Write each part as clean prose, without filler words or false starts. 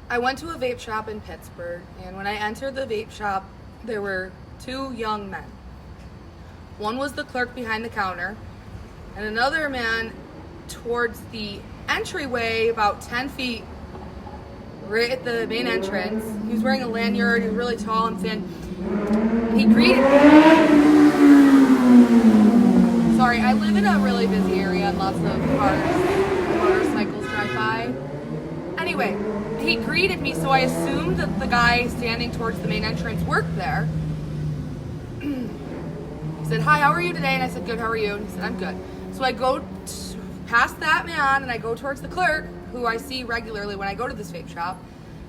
I went to a vape shop in Pittsburgh, and when I entered the vape shop, there were two young men. One was the clerk behind the counter, and another man towards the entryway about 10 feet right at the main entrance. He was wearing a lanyard, he was really tall and thin. He greeted me. Sorry, I live in a really busy area and lots of cars and motorcycles drive by. Anyway, he greeted me, so I assumed that the guy standing towards the main entrance worked there. He said, "Hi, how are you today?" And I said, "Good, how are you?" And he said, "I'm good." So I go past that man and I go towards the clerk, who I see regularly when I go to this vape shop.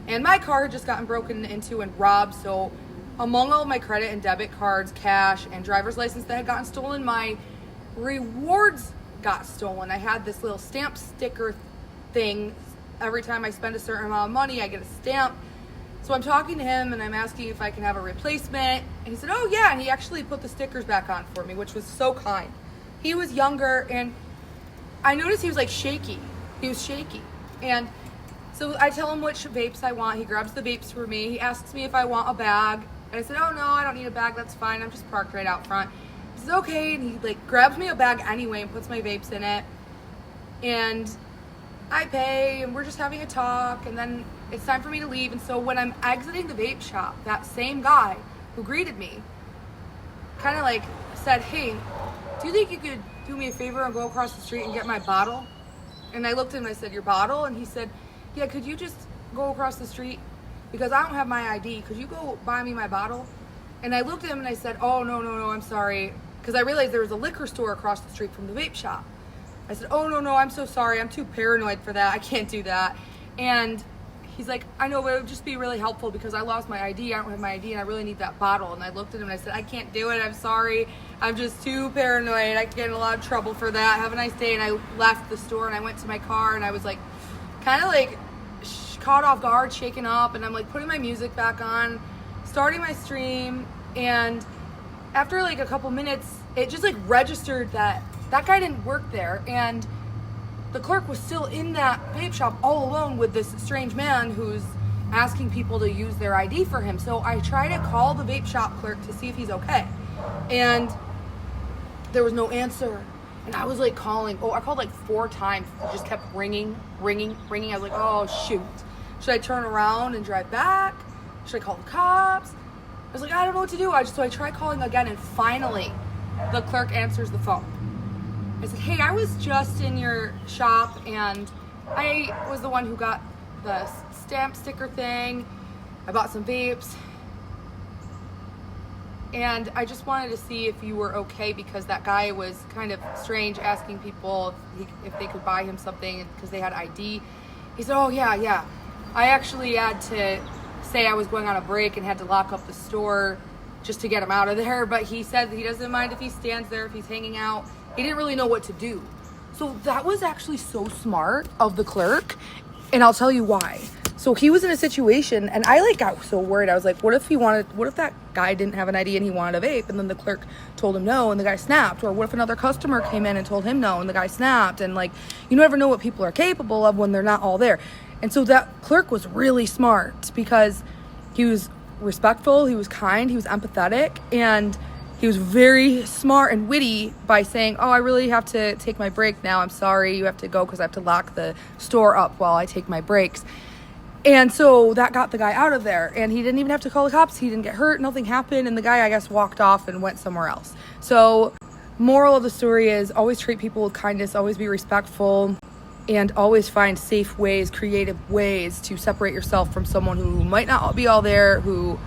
And my car had just gotten broken into and robbed, so among all of my credit and debit cards, cash, and driver's license that had gotten stolen, my rewards got stolen. I had this little stamp sticker thing. Every time I spend a certain amount of money, I get a stamp. So I'm talking to him and I'm asking if I can have a replacement. And he said, "Oh yeah," and he actually put the stickers back on for me, which was so kind. He was younger, and I noticed he was like shaky. He was shaky. And so I tell him which vapes I want. He grabs the vapes for me. He asks me if I want a bag. And I said, "Oh no, I don't need a bag, that's fine. I'm just parked right out front." He says, "Okay," and he like grabs me a bag anyway and puts my vapes in it. And I pay, and we're just having a talk, and then it's time for me to leave. And so when I'm exiting the vape shop, that same guy who greeted me kind of like said, "Hey, do you think you could do me a favor and go across the street and get my bottle?" And I looked at him and I said, "Your bottle?" And he said, "Yeah, could you just go across the street? Because I don't have my ID. Could you go buy me my bottle?" And I looked at him and I said, "Oh, no, I'm sorry." Because I realized there was a liquor store across the street from the vape shop. I said, "Oh, no, I'm so sorry. I'm too paranoid for that. I can't do that." And he's like, "I know, but it would just be really helpful because I lost my ID. I don't have my ID and I really need that bottle." And I looked at him and I said, "I can't do it. I'm sorry. I'm just too paranoid. I could get in a lot of trouble for that. Have a nice day." And I left the store and I went to my car and I was like, kind of like caught off guard, shaken up. And I'm like putting my music back on, starting my stream. And after like a couple minutes, it just like registered that that guy didn't work there. And the clerk was still in that vape shop all alone with this strange man who's asking people to use their ID for him. So I try to call the vape shop clerk to see if he's okay. And there was no answer. And I was like calling. I called like 4 times. It just kept ringing. I was like, "Oh, shoot. Should I turn around and drive back? Should I call the cops?" I was like, I don't know what to do. So I tried calling again, and finally the clerk answers the phone. I said, "Hey, I was just in your shop and I was the one who got the stamp sticker thing. I bought some vapes and I just wanted to see if you were okay because that guy was kind of strange asking people if they could buy him something because they had ID." He said, "Oh yeah. I actually had to say I was going on a break and had to lock up the store just to get him out of there, but he said he doesn't mind if he stands there, if he's hanging out." He didn't really know what to do. So that was actually so smart of the clerk, and I'll tell you why. So he was in a situation, and I like got so worried. I was like, what if that guy didn't have an ID and he wanted a vape, and then the clerk told him no, and the guy snapped? Or what if another customer came in and told him no, and the guy snapped? And like, you never know what people are capable of when they're not all there. And so that clerk was really smart because he was respectful, he was kind, he was empathetic, and he was very smart and witty by saying, "Oh, I really have to take my break now. I'm sorry, you have to go because I have to lock the store up while I take my breaks." And so that got the guy out of there, and he didn't even have to call the cops. He didn't get hurt, nothing happened, and the guy, I guess, walked off and went somewhere else. So moral of the story is always treat people with kindness, always be respectful, and always find safe ways, creative ways to separate yourself from someone who might not be all there, who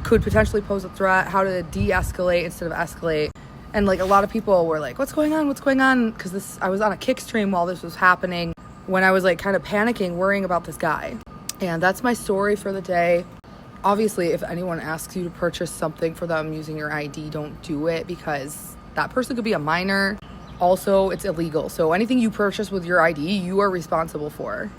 could potentially pose a threat, how to de-escalate instead of escalate. And like a lot of people were like, what's going on? Because I was on a kick stream while this was happening when I was like kind of panicking, worrying about this guy. And that's my story for the day. Obviously, if anyone asks you to purchase something for them using your ID, don't do it because that person could be a minor. Also, it's illegal. So anything you purchase with your ID, you are responsible for.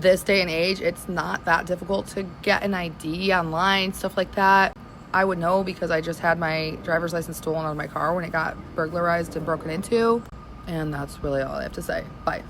This day and age, it's not that difficult to get an ID online, stuff like that. I would know because I just had my driver's license stolen out of my car when it got burglarized and broken into. And that's really all I have to say. Bye.